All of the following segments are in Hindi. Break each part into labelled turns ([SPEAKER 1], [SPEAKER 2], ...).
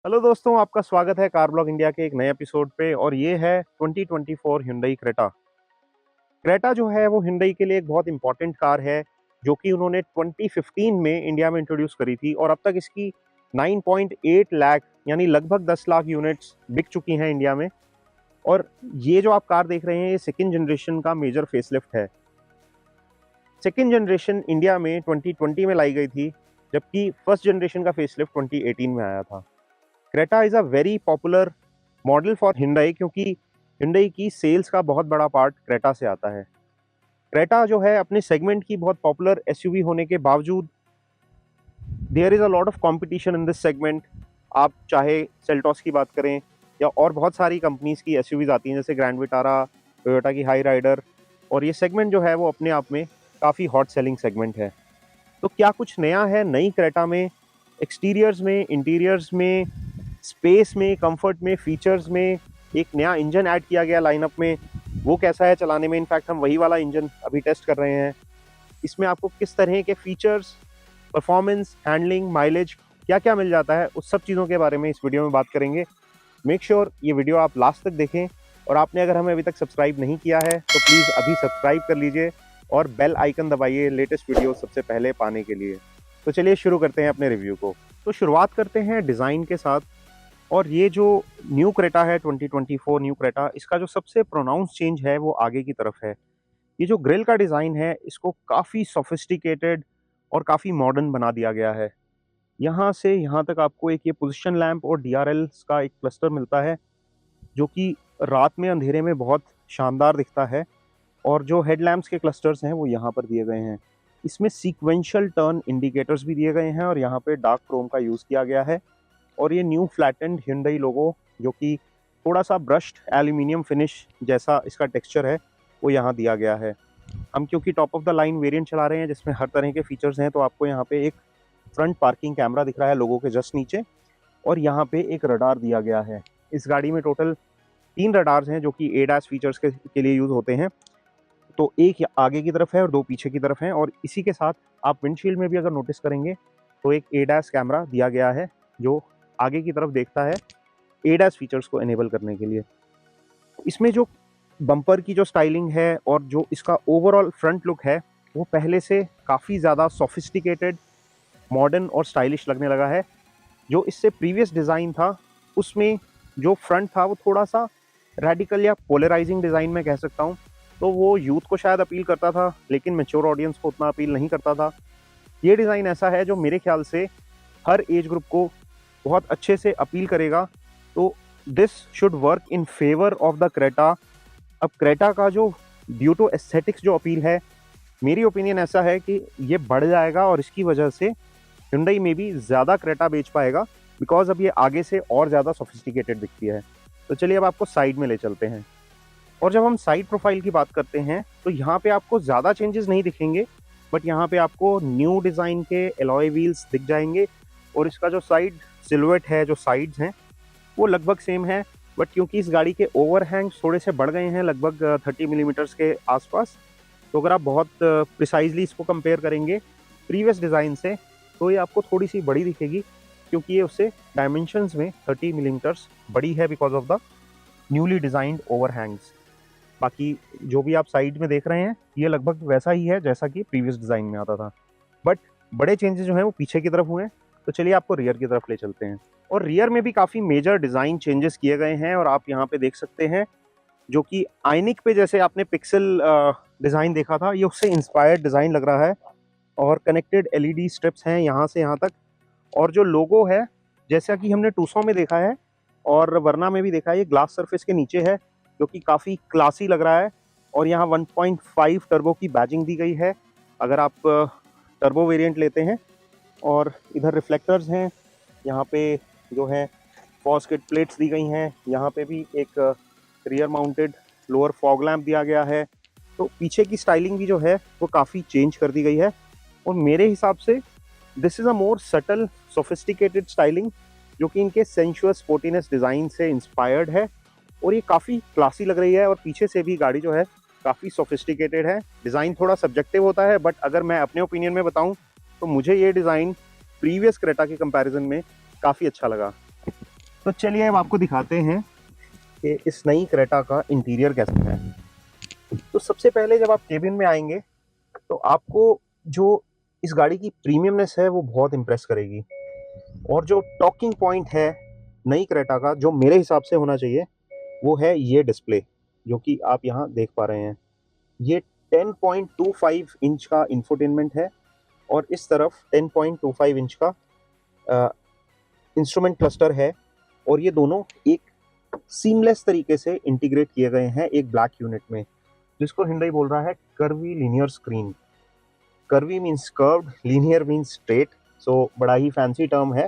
[SPEAKER 1] हेलो दोस्तों, आपका स्वागत है कार ब्लॉग इंडिया के एक नए एपिसोड पे। और ये है 2024 Hyundai क्रेटा। क्रेटा जो है वो Hyundai के लिए एक बहुत इंपॉर्टेंट कार है, जो कि उन्होंने 2015 में इंडिया में इंट्रोड्यूस करी थी और अब तक इसकी 9.8 लाख यानी लगभग 10 लाख यूनिट्स बिक चुकी हैं इंडिया में। और ये जो आप कार देख रहे हैं, ये सेकेंड जनरेशन का मेजर फेसलिफ्ट है। सेकेंड जनरेशन इंडिया में 2020 में लाई गई थी, जबकि फर्स्ट जनरेशन का फेसलिफ्ट 2018 में आया था। Creta is a very popular model for Hyundai, क्योंकि Hyundai की सेल्स का बहुत बड़ा पार्ट क्रेटा से आता है। क्रेटा जो है अपने सेगमेंट की बहुत पॉपुलर एसयूवी होने के बावजूद there is a lot of competition in this segment. आप चाहे सेल्टॉस की बात करें या और बहुत सारी कंपनीज की एसयूवीज आती हैं, जैसे ग्रैंड विटारा, टोयोटा की हाई राइडर। और ये सेगमेंट जो है वो अपने आप में काफ़ी हॉट सेलिंग सेगमेंट है। तो क्या कुछ नया है नई क्रेटा में? एक्सटीरियर्स में, इंटीरियर्स में, स्पेस में, कंफर्ट में, फीचर्स में एक नया इंजन ऐड किया गया लाइनअप में। वो कैसा है चलाने में? इनफैक्ट हम वही वाला इंजन अभी टेस्ट कर रहे हैं। इसमें आपको किस तरह के फीचर्स, परफॉर्मेंस, हैंडलिंग, माइलेज क्या क्या मिल जाता है, उस सब चीज़ों के बारे में इस वीडियो में बात करेंगे। मेक श्योर ये वीडियो आप लास्ट तक देखें। और आपने अगर हमें अभी तक सब्सक्राइब नहीं किया है तो प्लीज़ अभी सब्सक्राइब कर लीजिए और बेल आइकन दबाइए लेटेस्ट वीडियो सबसे पहले पाने के लिए। तो चलिए शुरू करते हैं अपने रिव्यू को। तो शुरुआत करते हैं डिज़ाइन के साथ। और ये जो न्यू क्रेटा है 2024 न्यू क्रेटा, इसका जो सबसे प्रोनाउंस चेंज है वो आगे की तरफ है। ये जो ग्रिल का डिज़ाइन है, इसको काफ़ी सोफिस्टिकेटेड और काफ़ी मॉडर्न बना दिया गया है। यहाँ से यहाँ तक आपको एक ये पोजीशन लैंप और डीआरएल्स का एक क्लस्टर मिलता है, जो कि रात में अंधेरे में बहुत शानदार दिखता है। और जो हेडलैम्प्स के क्लस्टर्स हैं वो यहाँ पर दिए गए हैं। इसमें सीक्वेंशियल टर्न इंडिकेटर्स भी दिए गए हैं और यहाँ पे डार्क क्रोम का यूज़ किया गया है। और ये न्यू फ्लैटेंड Hyundai लोगो, जो कि थोड़ा सा ब्रश्ड एल्यूमिनियम फिनिश जैसा इसका टेक्सचर है, वो यहाँ दिया गया है। हम क्योंकि top of the line variant चला रहे हैं जिसमें हर तरह के फीचर्स हैं, तो आपको यहाँ पे एक फ्रंट पार्किंग कैमरा दिख रहा है लोगो के जस्ट नीचे। और यहाँ पे एक रडार दिया गया है। इस गाड़ी में टोटल 3 रडार्स हैं, जो कि ADAS फीचर्स के लिए यूज़ होते हैं। तो एक आगे की तरफ है और 2 पीछे की तरफ हैं। और इसी के साथ आप विंडशील्ड में भी अगर नोटिस करेंगे तो एक ADAS कैमरा दिया गया है, जो आगे की तरफ देखता है ADAS फीचर्स को एनेबल करने के लिए। इसमें जो बम्पर की जो स्टाइलिंग है और जो इसका ओवरऑल फ्रंट लुक है, वो पहले से काफ़ी ज़्यादा सोफिस्टिकेटेड, मॉडर्न और स्टाइलिश लगने लगा है। जो इससे प्रीवियस डिज़ाइन था, उसमें जो फ्रंट था वो थोड़ा सा रेडिकल या पोलराइजिंग डिज़ाइन में कह सकता हूँ। तो वो यूथ को शायद अपील करता था, लेकिन मैच्योर ऑडियंस को उतना अपील नहीं करता था। ये डिज़ाइन ऐसा है जो मेरे ख्याल से हर एज ग्रुप को बहुत अच्छे से अपील करेगा। तो this should work in favour of the Creta. अब क्रेटा का जो ड्यू टू एस्थेटिक्स जो अपील है, मेरी ओपिनियन ऐसा है कि ये बढ़ जाएगा और इसकी वजह से Hyundai में भी ज़्यादा क्रेटा बेच पाएगा, बिकॉज अब ये आगे से और ज़्यादा सोफिस्टिकेटेड दिखती है। तो चलिए अब आपको साइड में ले चलते हैं। और जब हम साइड प्रोफाइल की बात करते हैं तो यहाँ पे आपको ज़्यादा चेंजेस नहीं दिखेंगे, बट यहाँ पे आपको न्यू डिज़ाइन के एलॉय व्हील्स दिख जाएंगे। और इसका जो साइड सिलुएट है, जो साइड्स हैं, वो लगभग सेम है। बट क्योंकि इस गाड़ी के ओवरहैंग्स थोड़े से बढ़ गए हैं, लगभग 30 मिलीमीटर्स के आसपास, तो अगर आप बहुत प्रिसाइजली इसको कंपेयर करेंगे प्रीवियस डिज़ाइन से, तो ये आपको थोड़ी सी बड़ी दिखेगी, क्योंकि ये उससे डायमेंशंस में 30 मिलीमीटर्स बड़ी है because of the newly designed overhangs. बाकी जो भी आप साइड में देख रहे हैं, ये लगभग वैसा ही है जैसा कि प्रीवियस डिज़ाइन में आता था। बट बड़े चेंजेस जो हैं वो पीछे की तरफ हुए हैं। तो चलिए आपको रियर की तरफ ले चलते हैं। और रियर में भी काफ़ी मेजर डिज़ाइन चेंजेस किए गए हैं। और आप यहाँ पे देख सकते हैं, जो कि आइनिक पे जैसे आपने पिक्सल डिज़ाइन देखा था, ये उससे इंस्पायर्ड डिज़ाइन लग रहा है। और कनेक्टेड LED स्ट्रिप्स हैं यहाँ से यहाँ तक। और जो लोगो है, जैसा कि हमने टूसॉ में देखा है और वरना में भी देखा है, ये ग्लास सरफेस के नीचे है, जो कि काफ़ी क्लासी लग रहा है। और यहाँ 1.5 टर्बो की बैजिंग दी गई है अगर आप टर्बो वेरिएंट लेते हैं। और इधर रिफ्लेक्टर्स हैं, यहाँ पे जो है फॉस्केट प्लेट्स दी गई हैं। यहाँ पे भी एक rear mounted lower fog lamp दिया गया है। तो पीछे की स्टाइलिंग भी जो है वो काफ़ी चेंज कर दी गई है। और मेरे हिसाब से this is a more subtle sophisticated styling, जो कि इनके सेंशुअस स्पोर्टीनेस डिज़ाइन से इंस्पायर्ड है। और ये काफ़ी क्लासी लग रही है। और पीछे से भी गाड़ी जो है काफ़ी सोफिस्टिकेटेड है। डिज़ाइन थोड़ा सब्जेक्टिव होता है, बट अगर मैं अपने ओपिनियन में बताऊं तो मुझे ये डिज़ाइन प्रीवियस क्रेटा के कंपैरिजन में काफ़ी अच्छा लगा। तो चलिए अब आपको दिखाते हैं कि इस नई क्रेटा का इंटीरियर कैसा है। तो सबसे पहले जब आप केबिन में आएंगे तो आपको जो इस गाड़ी की प्रीमियमनेस है वो बहुत इम्प्रेस करेगी। और जो टॉकिंग पॉइंट है नई क्रेटा का जो मेरे हिसाब से होना चाहिए वो है ये डिस्प्ले, जो कि आप यहाँ देख पा रहे हैं। ये 10.25 इंच का इंफोटेनमेंट है और इस तरफ 10.25 इंच का इंस्ट्रूमेंट क्लस्टर है। और ये दोनों एक सीमलेस तरीके से इंटीग्रेट किए गए हैं एक ब्लैक यूनिट में, जिसको हिंडई बोल रहा है curvy linear screen. Curvy means curved, linear means straight. So बड़ा ही फैंसी टर्म है,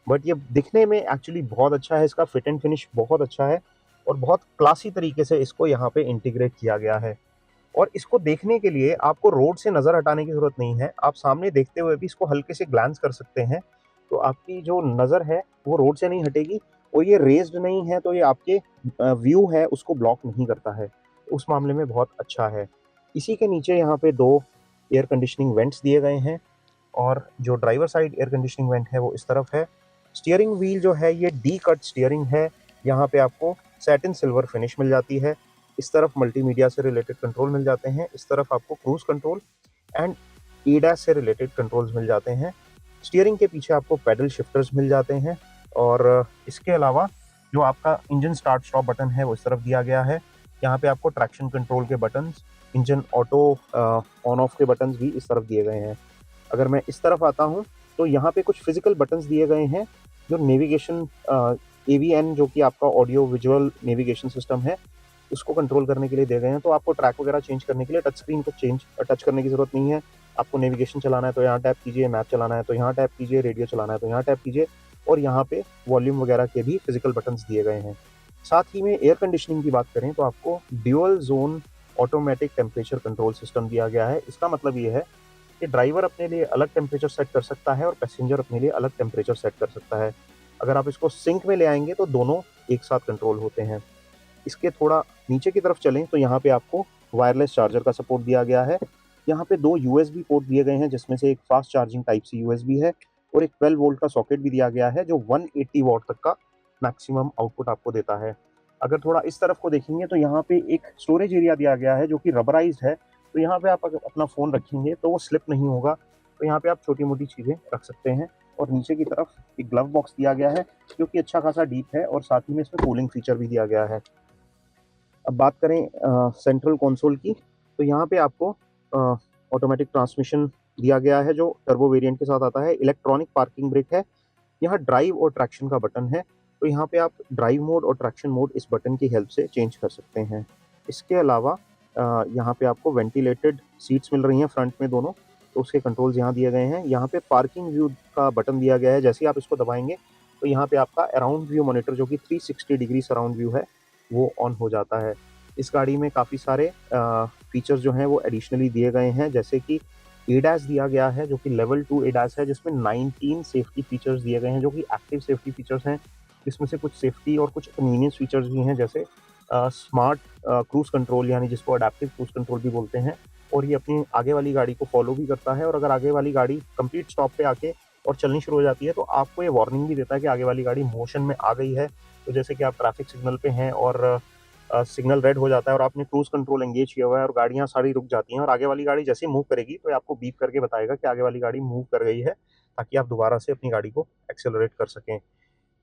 [SPEAKER 1] बट ये दिखने में एक्चुअली बहुत अच्छा है। इसका फिट एंड फिनिश बहुत अच्छा है और बहुत क्लासी तरीके से इसको यहाँ पे इंटीग्रेट किया गया है। और इसको देखने के लिए आपको रोड से नज़र हटाने की ज़रूरत नहीं है, आप सामने देखते हुए भी इसको हल्के से ग्लांस कर सकते हैं। तो आपकी जो नज़र है वो रोड से नहीं हटेगी और ये रेज्ड नहीं है, तो ये आपके व्यू है उसको ब्लॉक नहीं करता है। उस मामले में बहुत अच्छा है। इसी के नीचे यहाँ पे 2 एयर कंडीशनिंग वेंट्स दिए गए हैं और जो driver side air conditioning went है वो इस तरफ है। स्टीयरिंग व्हील जो है ये डी कट स्टीयरिंग है। यहाँ पे आपको सैटिन सिल्वर फिनिश मिल जाती है। इस तरफ मल्टीमीडिया से रिलेटेड कंट्रोल मिल जाते हैं। इस तरफ आपको क्रूज कंट्रोल एंड एडास से रिलेटेड कंट्रोल्स मिल जाते हैं। स्टीयरिंग के पीछे आपको पैडल शिफ्टर्स मिल जाते हैं और इसके अलावा जो आपका इंजन स्टार्ट स्टॉप बटन है वो इस तरफ दिया गया है। यहाँ पे आपको ट्रैक्शन कंट्रोल के buttons, engine auto on off के बटन्स भी इस तरफ दिए गए हैं। अगर मैं इस तरफ आता हूँ तो यहाँ पे कुछ फिजिकल बटन्स दिए गए हैं जो नेविगेशन AVN जो कि आपका ऑडियो विजुअल नेविगेशन सिस्टम है उसको कंट्रोल करने के लिए दिए गए हैं। तो आपको ट्रैक वगैरह चेंज करने के लिए टच स्क्रीन को टच करने की ज़रूरत नहीं है। आपको नेविगेशन चलाना है तो यहाँ टैप कीजिए, मैप चलाना है तो यहाँ टैप कीजिए, रेडियो चलाना है तो यहाँ टैप कीजिए। और यहाँ पे वॉल्यूम वगैरह के भी फिजिकल बटन्स दिए गए हैं। साथ ही में एयर कंडीशनिंग की बात करें तो आपको dual zone automatic temperature control system दिया गया है। इसका मतलब ये है कि ड्राइवर अपने लिए अलग टेम्परेचर सेट कर सकता है और पैसेंजर अपने लिए अलग टेम्परेचर सेट कर सकता है। अगर आप इसको सिंक में ले आएंगे तो दोनों एक साथ कंट्रोल होते हैं। इसके थोड़ा नीचे की तरफ चलें तो यहाँ पे आपको वायरलेस चार्जर का सपोर्ट दिया गया है। यहाँ पे 2 USB पोर्ट दिए गए हैं जिसमें से एक fast charging type C USB है और एक 12 वोल्ट का सॉकेट भी दिया गया है जो 180 वॉट तक का मैक्सिमम आउटपुट आपको देता है। अगर थोड़ा इस तरफ को देखेंगे तो यहाँ पे एक स्टोरेज एरिया दिया गया है जो कि रबराइज्ड है। तो यहाँ पे आप अगर अपना फ़ोन रखेंगे तो वो स्लिप नहीं होगा। तो यहाँ पे आप छोटी मोटी चीज़ें रख सकते हैं। और नीचे की तरफ एक ग्लव बॉक्स दिया गया है जो कि अच्छा खासा डीप है और साथ ही में इसमें कूलिंग फीचर भी दिया गया है। अब बात करें सेंट्रल कंसोल की तो यहाँ पे आपको ऑटोमेटिक ट्रांसमिशन दिया गया है जो टर्बो वेरिएंट के साथ आता है। इलेक्ट्रॉनिक पार्किंग ब्रेक है। यहाँ ड्राइव और ट्रैक्शन का बटन है। तो यहाँ पे आप ड्राइव मोड और ट्रैक्शन मोड इस बटन की हेल्प से चेंज कर सकते हैं। इसके अलावा यहाँ पे आपको वेंटिलेटेड सीट्स मिल रही हैं फ्रंट में दोनों, तो उसके कंट्रोल्स यहाँ दिए गए हैं। यहाँ पे पार्किंग व्यू का बटन दिया गया है। जैसे ही आप इसको दबाएंगे तो यहाँ पे आपका अराउंड व्यू मॉनिटर जो कि 360 डिग्री सराउंड व्यू है वो ऑन हो जाता है। इस गाड़ी में काफ़ी सारे फीचर्स जो हैं वो एडिशनली दिए गए हैं, जैसे कि एडास दिया गया है जो कि लेवल 2 एडास है जिसमें 19 सेफ्टी फीचर्स दिए गए हैं जो कि एक्टिव सेफ्टी फीचर्स हैं। जिसमें से कुछ सेफ्टी और कुछ कन्वीनियंस फीचर्स भी हैं, जैसे स्मार्ट क्रूज कंट्रोल यानी जिसको अडेप्टिव क्रूज कंट्रोल भी बोलते हैं। और ये अपनी आगे वाली गाड़ी को फॉलो भी करता है और अगर आगे वाली गाड़ी कंप्लीट स्टॉप पे आके और चलनी शुरू हो जाती है तो आपको ये वार्निंग भी देता है कि आगे वाली गाड़ी मोशन में आ गई है। तो जैसे कि आप ट्रैफिक सिग्नल पे हैं और सिग्नल रेड हो जाता है और आपने क्रूज कंट्रोल एंगेज किया हुआ है और गाड़ियां सारी रुक जाती हैं और आगे वाली गाड़ी जैसे ही मूव करेगी तो ये आपको बीप करके बताएगा कि आगे वाली गाड़ी मूव कर गई है, ताकि आप दोबारा से अपनी गाड़ी को एक्सेलरेट कर सकें।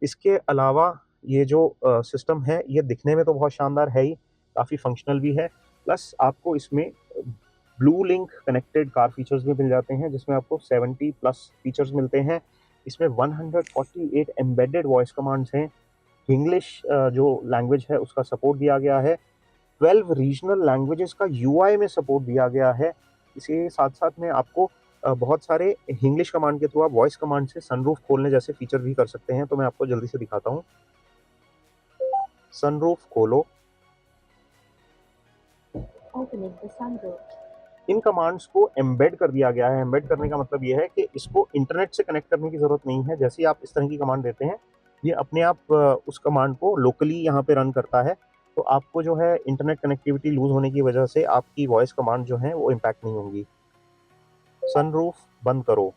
[SPEAKER 1] इसके अलावा ये जो सिस्टम है ये दिखने में तो बहुत शानदार है ही, काफ़ी फंक्शनल भी है। प्लस आपको इसमें blue link connected car features भी मिल जाते हैं जिसमें आपको 70 प्लस फीचर्स मिलते हैं। इसमें 148 एम्बेडेड वॉइस कमांड्स हैं। इंग्लिश जो लैंग्वेज है उसका सपोर्ट दिया गया है। 12 रीजनल लैंग्वेजेस का यूआई में सपोर्ट दिया गया है। इसके साथ साथ में आपको बहुत सारे इंग्लिश कमांड के थ्रू आप वॉइस कमांड से सनरूफ खोलने जैसे फीचर भी कर सकते हैं। तो मैं आपको जल्दी से दिखाता हूँ। सनरूफ खोलो।
[SPEAKER 2] Opening the sunroof.
[SPEAKER 1] In commands को एम्बेड कर दिया गया है। एम्बेड करने का मतलब ये है कि इसको इंटरनेट से कनेक्ट करने की ज़रूरत नहीं है। जैसे ही आप इस तरह की कमांड देते हैं ये अपने आप उस कमांड को लोकली यहाँ पे रन करता है। तो आपको जो है इंटरनेट कनेक्टिविटी लूज होने की वजह से आपकी वॉइस कमांड जो है वो इम्पैक्ट नहीं होंगी। सनरूफ बंद करो।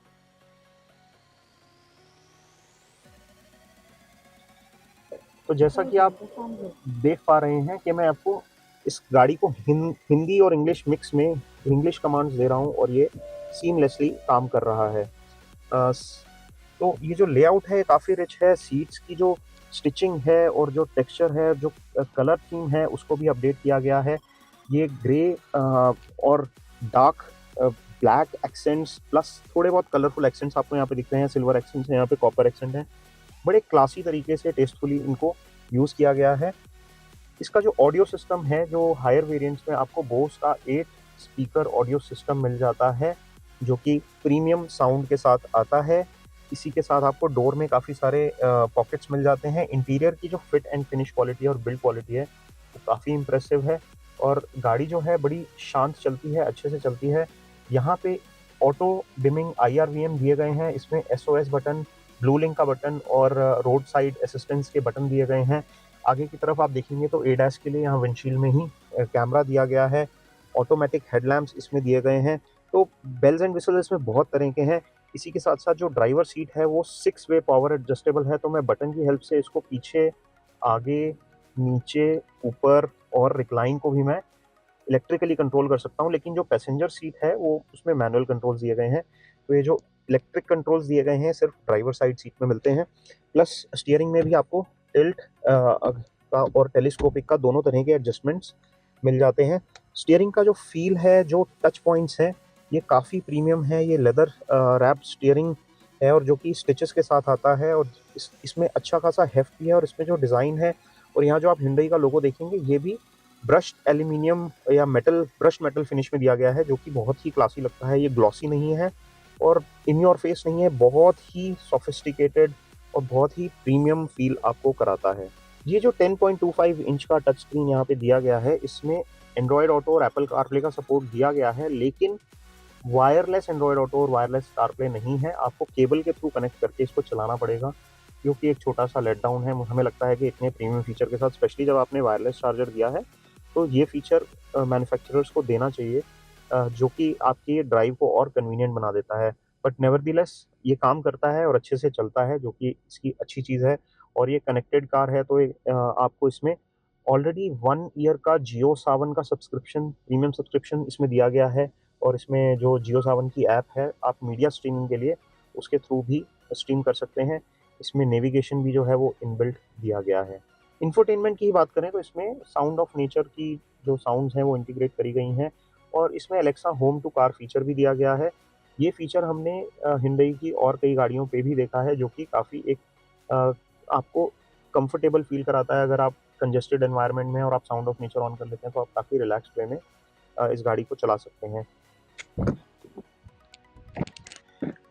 [SPEAKER 1] तो जैसा कि
[SPEAKER 2] Opening
[SPEAKER 1] आप
[SPEAKER 2] the sunroof.
[SPEAKER 1] देख पा रहे हैं कि मैं आपको इस गाड़ी को हिंदी और इंग्लिश मिक्स में इंग्लिश कमांड्स दे रहा हूँ और ये सीमलेसली काम कर रहा है। तो ये जो लेआउट है काफ़ी रिच है, सीट्स की जो स्टिचिंग है और जो टेक्सचर है, जो कलर थीम है उसको भी अपडेट किया गया है। ये ग्रे और डार्क ब्लैक एक्सेंट्स प्लस थोड़े बहुत कलरफुल एक्सेंट्स आपको यहाँ पे दिख रहे हैं, सिल्वर एक्सेंट्स हैं, यहाँ पे कॉपर एक्सेंट है। बड़े क्लासी तरीके से टेस्टफुली इनको यूज़ किया गया है। इसका जो ऑडियो सिस्टम है, जो हायर वेरिएंट्स में आपको बोस का 8 स्पीकर ऑडियो सिस्टम मिल जाता है, जो कि प्रीमियम साउंड के साथ आता है। इसी के साथ आपको डोर में काफ़ी सारे पॉकेट्स मिल जाते हैं। इंटीरियर की जो फिट एंड फिनिश क्वालिटी और बिल्ड क्वालिटी है, वो काफ़ी इम्प्रेसिव है और गाड़ी जो है बड़ी शांत चलती है, अच्छे से चलती है। यहाँ पे ऑटो डिमिंग IRVM दिए गए हैं, इसमें SOS बटन, ब्लू लिंक का बटन और रोड साइड असिस्टेंस के बटन दिए गए हैं। आगे की तरफ आप देखेंगे तो एडैस के लिए यहाँ विंडशील्ड में ही कैमरा दिया गया है। ऑटोमेटिक हेडलैम्प्स इसमें दिए गए हैं। तो बेल्स एंड व्हिसल्स इसमें बहुत तरह के हैं। इसी के साथ साथ जो ड्राइवर सीट है वो 6 वे पावर एडजस्टेबल है, तो मैं बटन की हेल्प से इसको पीछे, आगे, नीचे, ऊपर और रिक्लाइन को भी मैं इलेक्ट्रिकली कंट्रोल कर सकता हूँ। लेकिन जो पैसेंजर सीट है वो उसमें मैनुअल कंट्रोल्स दिए गए हैं। तो ये जो इलेक्ट्रिक कंट्रोल्स दिए गए हैं सिर्फ ड्राइवर साइड सीट में मिलते हैं। प्लस स्टीयरिंग में भी आपको टिल्ट का और टेलीस्कोपिक का दोनों तरह के एडजस्टमेंट्स मिल जाते हैं। स्टीयरिंग का जो फील है, जो टच पॉइंट्स हैं, ये काफ़ी प्रीमियम है। ये लेदर रैप स्टीयरिंग है और जो कि स्टिचेस के साथ आता है और इसमें अच्छा खासा हेफ्ट भी है। और इसमें जो डिज़ाइन है और यहाँ जो आप हिंडई का लोगो देखेंगे, ये भी ब्रश्ड एल्यूमिनियम या मेटल, ब्रश मेटल फिनिश में दिया गया है, जो कि बहुत ही क्लासी लगता है। ये ग्लॉसी नहीं है और इन योर फेस नहीं है, बहुत ही सोफिस्टिकेटेड और बहुत ही प्रीमियम फील आपको कराता है। ये जो 10.25 इंच का टच स्क्रीन यहाँ पे दिया गया है, इसमें एंड्रॉयड ऑटो और एप्पल कारप्ले का सपोर्ट दिया गया है, लेकिन वायरलेस एंड्रॉयड ऑटो और वायरलेस कारप्ले नहीं है। आपको केबल के थ्रू कनेक्ट करके इसको चलाना पड़ेगा, जो कि एक छोटा सा लेट डाउन है। हमें लगता है कि इतने प्रीमियम फीचर के साथ, स्पेशली जब आपने वायरलेस चार्जर दिया है, तो ये फीचर मैन्युफैक्चरर्स को देना चाहिए, जो कि आपकी ड्राइव को और कन्वीनियंट बना देता है। बट नेवरदीलेस ये काम करता है और अच्छे से चलता है, जो कि इसकी अच्छी चीज़ है। और ये कनेक्टेड कार है, तो आपको इसमें ऑलरेडी 1 ईयर का जियो सावन का सब्सक्रिप्शन, प्रीमियम सब्सक्रिप्शन इसमें दिया गया है। और इसमें जो जियो सावन की ऐप है, आप मीडिया स्ट्रीमिंग के लिए उसके थ्रू भी स्ट्रीम कर सकते हैं। इसमें नेविगेशन भी जो है वो इनबिल्ट दिया गया है। इंफोटेनमेंट की बात करें तो इसमें साउंड ऑफ नेचर की जो साउंड्स हैं वो इंटीग्रेट करी गई हैं और इसमें Alexa home to car feature भी दिया गया है। ये फीचर हमने हिंडई की और कई गाड़ियों पे भी देखा है, जो कि काफ़ी एक अ, आपको कंफर्टेबल फील कराता है। अगर आप कंजेस्टेड एनवायरनमेंट में और आप साउंड ऑफ नेचर ऑन कर लेते हैं, तो आप काफ़ी रिलैक्स्ड वे में इस गाड़ी को चला सकते हैं।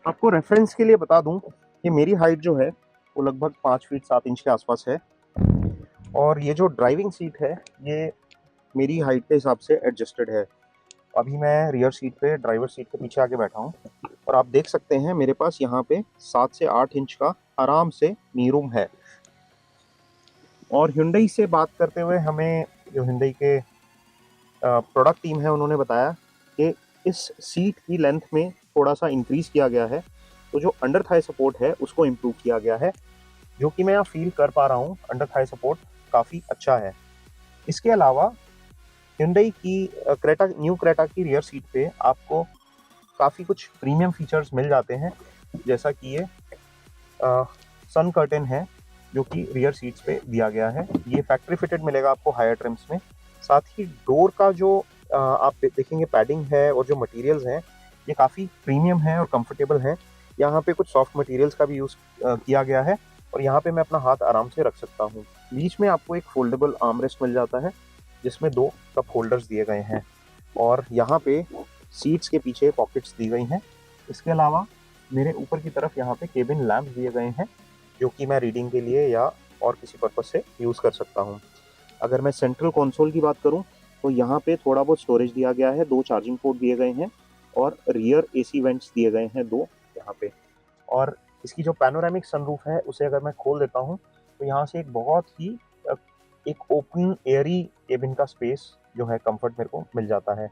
[SPEAKER 1] आपको रेफरेंस के लिए बता दूं कि मेरी हाइट जो है वो लगभग 5 फीट 7 इंच के आसपास है और ये जो ड्राइविंग सीट है ये मेरी हाइट के हिसाब से एडजस्टेड है। अभी मैं रियर सीट पे, ड्राइवर सीट के पीछे आके बैठा हूँ और आप देख सकते हैं मेरे पास यहाँ पे 7 से 8 इंच का आराम से नी रूम है। और Hyundai से बात करते हुए हमें जो Hyundai के प्रोडक्ट टीम है उन्होंने बताया कि इस सीट की लेंथ में थोड़ा सा इंक्रीज़ किया गया है, तो जो अंडर थाई सपोर्ट है उसको इम्प्रूव किया गया है, जो कि मैं यहाँ फील कर पा रहा हूँ। अंडर थाई सपोर्ट काफ़ी अच्छा है। इसके अलावा Hyundai की क्रेटा, न्यू क्रेटा की रियर सीट पे आपको काफ़ी कुछ प्रीमियम फीचर्स मिल जाते हैं, जैसा कि ये सन कर्टेन है, जो कि रियर सीट्स पे दिया गया है। ये फैक्ट्री फिटेड मिलेगा आपको हायर ट्रिम्स में। साथ ही डोर का जो आप देखेंगे पैडिंग है और जो मटेरियल्स हैं, ये काफ़ी प्रीमियम है और कंफर्टेबल है। यहाँ पे कुछ सॉफ्ट मटेरियल्स का भी यूज़ किया गया है और यहाँ पे मैं अपना हाथ आराम से रख सकता हूँ। बीच में आपको एक फोल्डेबल आर्मरेस्ट मिल जाता है, जिसमें 2 कप होल्डर्स दिए गए हैं और यहाँ पे सीट्स के पीछे पॉकेट्स दी गई हैं। इसके अलावा मेरे ऊपर की तरफ यहाँ पे केबिन लैंप दिए गए हैं, जो कि मैं रीडिंग के लिए या और किसी पर्पज से यूज़ कर सकता हूँ। अगर मैं सेंट्रल कंसोल की बात करूँ तो यहाँ पे थोड़ा बहुत स्टोरेज दिया गया है, 2 चार्जिंग पोर्ट दिए गए हैं और रियर AC वेंट्स दिए गए हैं 2 यहाँ पे। और इसकी जो पैनोरामिक सनरूफ है उसे अगर मैं खोल देता हूँ तो यहाँ से एक बहुत ही एक ओपन एयरी केबिन का स्पेस जो है, कंफर्ट मेरे को मिल जाता है।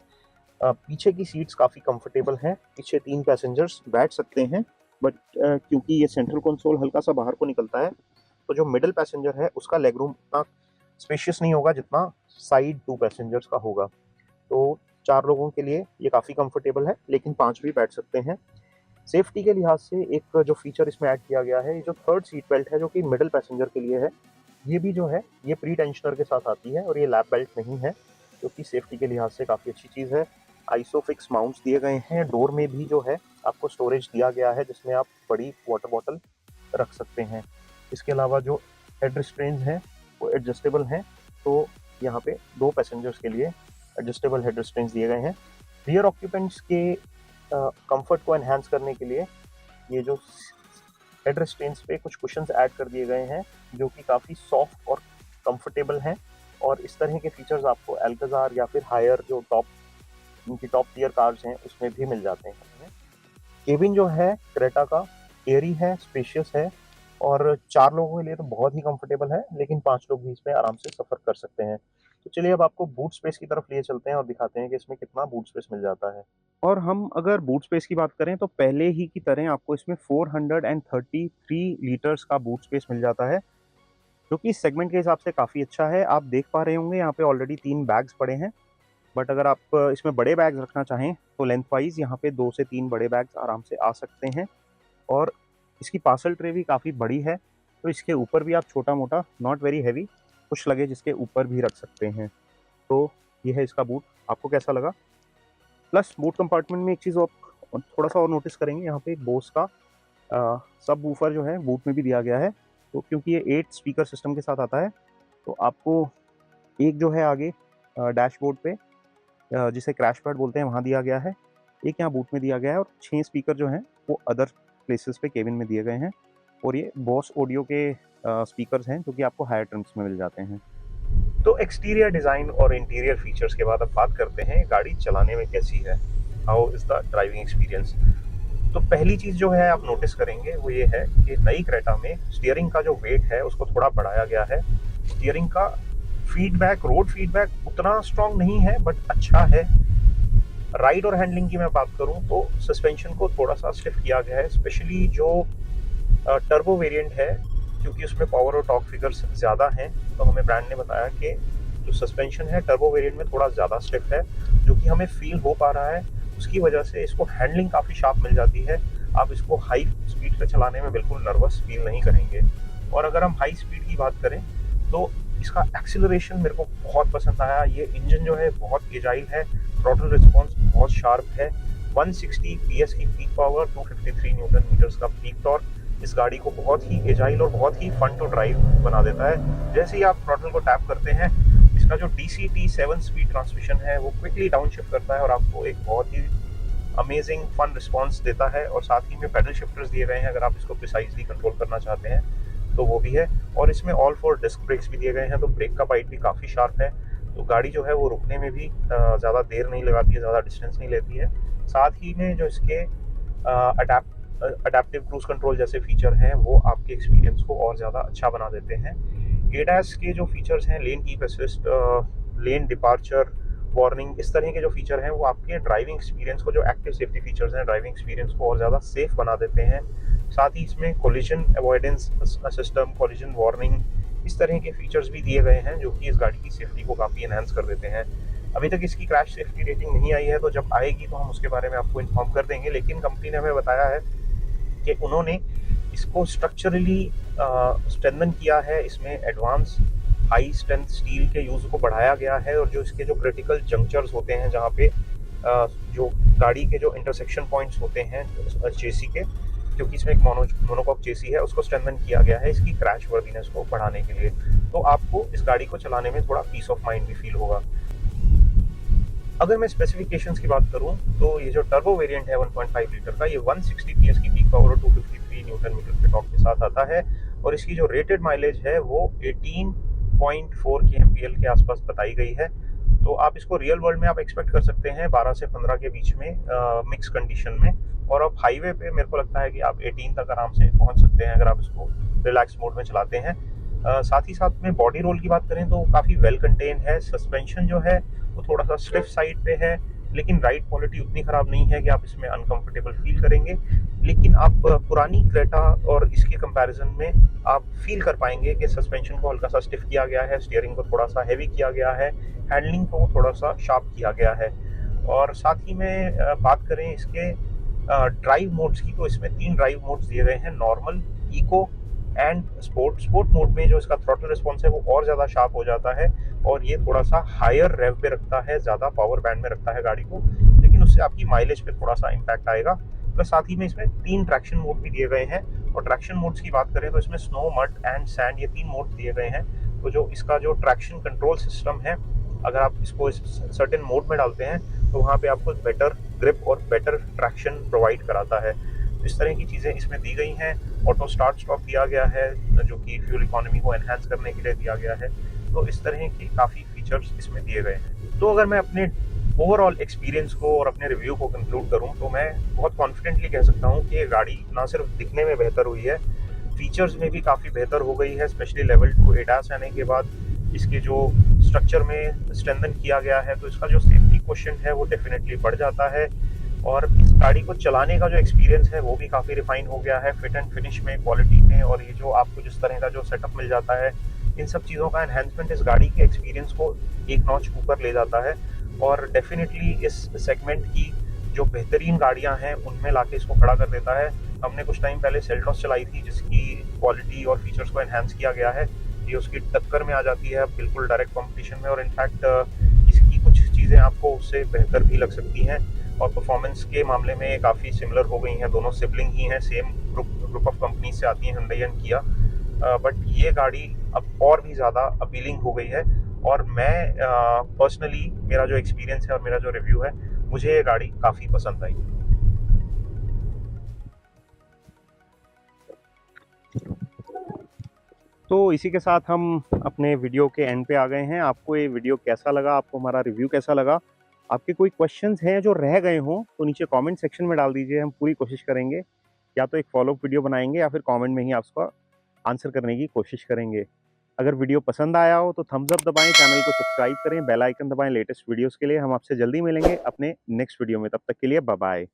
[SPEAKER 1] पीछे की सीट्स काफ़ी कंफर्टेबल हैं, पीछे 3 पैसेंजर्स बैठ सकते हैं। बट क्योंकि ये सेंट्रल कंसोल हल्का सा बाहर को निकलता है, तो जो मिडिल पैसेंजर है उसका लेग रूम उतना स्पेशियस नहीं होगा जितना साइड 2 पैसेंजर्स का होगा। तो 4 लोगों के लिए ये काफ़ी कंफर्टेबल है, लेकिन 5 भी बैठ सकते हैं। सेफ्टी के लिहाज से एक जो फीचर इसमें ऐड किया गया है, ये जो थर्ड सीट बेल्ट है जो कि मिडिल पैसेंजर के लिए है, ये भी जो है ये प्री टेंशनर के साथ आती है और ये लैप बेल्ट नहीं है, जो कि सेफ्टी के लिहाज से काफ़ी अच्छी चीज़ है। आइसोफिक्स माउंट्स दिए गए हैं, डोर में भी जो है आपको स्टोरेज दिया गया है जिसमें आप बड़ी वाटर बॉटल रख सकते हैं। इसके अलावा जो हेड रिस्ट्रेन्स हैं वो एडजस्टेबल हैं, तो यहाँ पे 2 पैसेंजर्स के लिए एडजस्टेबल हेड रिस्ट्रेन्स दिए गए हैं। रियर ऑक्यूपेंट्स के कंफर्ट को एनहांस करने के लिए ये जो हेड रेस्ट्रेंट्स पे कुछ कुशन्स ऐड कर दिए गए हैं जो कि काफ़ी सॉफ्ट और कंफर्टेबल हैं, और इस तरह के फीचर्स आपको अल्काज़ार या फिर हायर जो इनकी टॉप टियर कार्स हैं उसमें भी मिल जाते हैं। केबिन जो है क्रेटा का एयरी है, स्पेशियस है, और 4 लोगों के लिए तो बहुत ही कंफर्टेबल है, लेकिन 5 लोग भी इसमें आराम से सफ़र कर सकते हैं। तो चलिए अब आपको बूट स्पेस की तरफ लिए चलते हैं और दिखाते हैं कि इसमें कितना बूट स्पेस मिल जाता है। और हम अगर बूट स्पेस की बात करें तो पहले ही की तरह आपको इसमें 433 लीटर्स का बूट स्पेस मिल जाता है, जो कि इस सेगमेंट के हिसाब से काफ़ी अच्छा है। आप देख पा रहे होंगे यहाँ पे ऑलरेडी 3 बैग्स पड़े हैं, बट अगर आप इसमें बड़े बैग्स रखना चाहें तो लेंथ वाइज यहाँ पे 2 से 3 बड़े बैग्स आराम से आ सकते हैं। और इसकी पार्सल ट्रे भी काफ़ी बड़ी है, तो इसके ऊपर भी आप छोटा मोटा नॉट वेरी हैवी कुछ लगेज इसके ऊपर भी रख सकते हैं। तो ये है इसका बूट, आपको कैसा लगा? प्लस बूट कंपार्टमेंट में एक चीज़ आप थोड़ा सा और नोटिस करेंगे, यहाँ पे एक बोस का सब वूफर जो है बूट में भी दिया गया है। तो क्योंकि ये 8 स्पीकर सिस्टम के साथ आता है, तो आपको एक जो है आगे डैशबोर्ड पे जिसे क्रैश पैड बोलते हैं वहाँ दिया गया है, एक यहाँ बूट में दिया गया है, और 6 स्पीकर जो हैं वो अदर प्लेसेस पे केबिन में दिए गए हैं। और ये बॉस ऑडियो के स्पीकर्स हैं जो कि आपको हायर टर्म्स में मिल जाते हैं। तो एक्सटीरियर डिज़ाइन और इंटीरियर फीचर्स के बाद अब बात करते हैं गाड़ी चलाने में कैसी है, how is the driving experience. तो पहली चीज़ जो है आप नोटिस करेंगे वो ये है कि नई क्रेटा में स्टीयरिंग का जो वेट है उसको थोड़ा बढ़ाया गया है। स्टीयरिंग का फीडबैक, रोड फीडबैक उतना स्ट्रॉन्ग नहीं है बट अच्छा है। राइड और हैंडलिंग की मैं बात करूं तो सस्पेंशन को थोड़ा सा स्टिफ किया गया है, स्पेशली जो टर्बो वेरिएंट है, क्योंकि उसमें पावर और टॉर्क फिगर्स ज़्यादा हैं, तो हमें ब्रांड ने बताया कि जो सस्पेंशन है टर्बो वेरिएंट में थोड़ा ज़्यादा स्टिफ है, जो कि हमें फील हो पा रहा है। उसकी वजह से इसको हैंडलिंग काफ़ी शार्प मिल जाती है, आप इसको हाई स्पीड पे चलाने में बिल्कुल नर्वस फील नहीं करेंगे। और अगर हम हाई स्पीड की बात करें तो इसका एक्सीलरेशन मेरे को बहुत पसंद आया। ये इंजन जो है बहुत एजाइल है, थ्रॉटल रिस्पॉन्स बहुत शार्प है, 160 PS की पीक पावर, 253 न्यूटन मीटर्स का पीक टॉर्क इस गाड़ी को बहुत ही एजाइल और बहुत ही फन टू ड्राइव बना देता है। जैसे ही आप थ्रॉटल को टैप करते हैं, इसका जो DCT 7 स्पीड ट्रांसमिशन है वो क्विकली डाउन शिफ्ट करता है और आपको एक बहुत ही अमेजिंग फन रिस्पॉन्स देता है। और साथ ही में पैडल शिफ्टर्स दिए गए हैं, अगर आप इसको प्रिसाइजली कंट्रोल करना चाहते हैं तो वो भी है। और इसमें ऑल 4 डिस्क ब्रेक्स भी दिए गए हैं, तो ब्रेक का बाइट भी काफ़ी शार्प है, तो गाड़ी जो है वो रुकने में भी ज़्यादा देर नहीं लगाती है, ज़्यादा डिस्टेंस नहीं लेती है। साथ ही में जो इसके अडेप्टिव क्रूज कंट्रोल जैसे फीचर हैं वो आपके एक्सपीरियंस को और ज़्यादा अच्छा बना देते हैं। ADAS के जो फीचर्स हैं, lane keep assist, lane departure warning, इस तरह के जो फीचर हैं वो आपके ड्राइविंग एक्सपीरियंस को, जो एक्टिव सेफ्टी फीचर्स हैं ड्राइविंग एक्सपीरियंस को और ज़्यादा सेफ बना देते हैं। साथ ही इसमें collision avoidance system, collision warning, इस तरह के फीचर्स भी दिए गए हैं जो कि इस गाड़ी की सेफ्टी को काफ़ी एनहांस कर देते हैं। अभी तक इसकी क्रैश सेफ्टी रेटिंग नहीं आई है, तो जब आएगी तो हम उसके बारे में आपको इन्फॉर्म कर देंगे, लेकिन कंपनी ने हमें बताया है कि उन्होंने इसको स्ट्रक्चरली स्ट्रेंथन किया है, इसमें एडवांस हाई स्ट्रेंथ स्टील के यूज़ को बढ़ाया गया है, और जो इसके जो क्रिटिकल जंक्चर्स होते हैं जहाँ पे जो गाड़ी के जो इंटरसेक्शन पॉइंट्स होते हैं चेसी के, क्योंकि इसमें एक मोनोकॉक चेसी है, उसको स्ट्रेंथन किया गया है इसकी क्रैश वर्दीनेस को बढ़ाने के लिए। तो आपको इस गाड़ी को चलाने में थोड़ा पीस ऑफ माइंड भी फील होगा। अगर मैं स्पेसिफिकेशंस की बात करूं तो ये जो टर्बो वेरिएंट है 1.5 लीटर का, ये 160 PS की पीक पावर और 253 न्यूटन मीटर के टॉर्क के साथ आता है, और इसकी जो रेटेड माइलेज है वो 18.4 kmpl के आसपास बताई गई है। तो आप इसको रियल वर्ल्ड में आप एक्सपेक्ट कर सकते हैं 12 से 15 के बीच में मिक्स कंडीशन में, और अब हाईवे पे मेरे को लगता है कि आप 18 तक आराम से पहुंच सकते हैं अगर आप इसको रिलैक्स मोड में चलाते हैं। साथ ही साथ में बॉडी रोल की बात करें तो काफ़ी वेल कंटेन है। सस्पेंशन जो है वो थोड़ा सा स्टिफ साइड पे है, लेकिन राइड क्वालिटी उतनी ख़राब नहीं है कि आप इसमें अनकंफर्टेबल फील करेंगे। लेकिन आप पुरानी क्रेटा और इसके कंपैरिजन में आप फील कर पाएंगे कि सस्पेंशन को हल्का सा स्टिफ किया गया है, स्टीयरिंग को थोड़ा सा हैवी किया गया है, हैंडलिंग को थोड़ा सा शार्प किया गया है। और साथ ही में बात करें इसके ड्राइव मोड्स की, तो इसमें 3 ड्राइव मोड्स दिए गए हैं, normal, eco and sport. Sport mode में जो इसका थ्रॉटल रिस्पॉन्स है वो और ज़्यादा शार्प हो जाता है और ये थोड़ा सा हायर रेव पे रखता है, ज़्यादा पावर बैंड में रखता है गाड़ी को, लेकिन उससे आपकी माइलेज पे थोड़ा सा इम्पैक्ट आएगा। प्लस साथ ही में इसमें 3 ट्रैक्शन मोड भी दिए गए हैं। और ट्रैक्शन मोड्स की बात करें तो इसमें स्नो, मड एंड सैंड, ये 3 मोड दिए गए हैं। तो जो इसका जो ट्रैक्शन कंट्रोल सिस्टम है, अगर आप इसको सर्टेन मोड में डालते हैं तो वहाँ पे आपको बेटर ग्रिप और बेटर ट्रैक्शन प्रोवाइड कराता है। इस तरह की चीज़ें इसमें दी गई हैं। ऑटो स्टार्ट स्टॉप दिया गया है जो कि फ्यूल इकोनॉमी को एनहांस करने के लिए दिया गया है। तो इस तरह की काफ़ी फीचर्स इसमें दिए गए हैं। तो अगर मैं अपने ओवरऑल एक्सपीरियंस को और अपने रिव्यू को कंक्लूड करूं तो मैं बहुत कॉन्फिडेंटली कह सकता हूं कि ये गाड़ी ना सिर्फ दिखने में बेहतर हुई है, फीचर्स में भी काफ़ी बेहतर हो गई है। स्पेशली लेवल 2 एडास आने के बाद इसके जो स्ट्रक्चर में स्ट्रेंथन किया गया है, तो इसका जो सेफ्टी क्वेश्चन है वो डेफिनेटली बढ़ जाता है। और इस गाड़ी को चलाने का जो एक्सपीरियंस है वो भी काफ़ी रिफाइन हो गया है, फिट एंड फिनिश में, क्वालिटी में। और ये जो आपको जिस तरह का जो सेटअप मिल जाता है, इन सब चीज़ों का एनहेंसमेंट इस गाड़ी के एक्सपीरियंस को एक नॉच ऊपर ले जाता है। और डेफिनेटली इस सेगमेंट की जो बेहतरीन गाड़ियां हैं उनमें लाके इसको खड़ा कर देता है। हमने कुछ टाइम पहले सेल्टॉस चलाई थी जिसकी क्वालिटी और फीचर्स को एनहांस किया गया है, ये उसकी टक्कर में आ जाती है बिल्कुल डायरेक्ट कंपटीशन में। और इनफैक्ट इसकी कुछ चीज़ें आपको उससे बेहतर भी लग सकती हैं। और परफॉर्मेंस के मामले में ये काफ़ी सिमिलर हो गई हैं, दोनों सिबलिंग ही हैं, सेम ग्रुप ऑफ कंपनी से आती हैं, Hyundai एंड Kia। बट ये गाड़ी अब और भी ज़्यादा अपीलिंग हो गई है। और मैं पर्सनली, मेरा जो एक्सपीरियंस है और मेरा जो रिव्यू है, मुझे ये गाड़ी काफ़ी पसंद आई। तो इसी के साथ हम अपने वीडियो के एंड पे आ गए हैं। आपको ये वीडियो कैसा लगा, आपको हमारा रिव्यू कैसा लगा? आपके कोई क्वेश्चंस हैं जो रह गए हों तो नीचे कमेंट सेक्शन में डाल दीजिए, हम पूरी कोशिश करेंगे, या तो एक फॉलोअप वीडियो बनाएंगे या फिर कमेंट में ही आपका आंसर करने की कोशिश करेंगे। अगर वीडियो पसंद आया हो तो थम्स अप दबाएं, चैनल को सब्सक्राइब करें, बेल आइकन दबाएं लेटेस्ट वीडियोस के लिए। हम आपसे जल्दी मिलेंगे अपने नेक्स्ट वीडियो में, तब तक के लिए बाय बाय।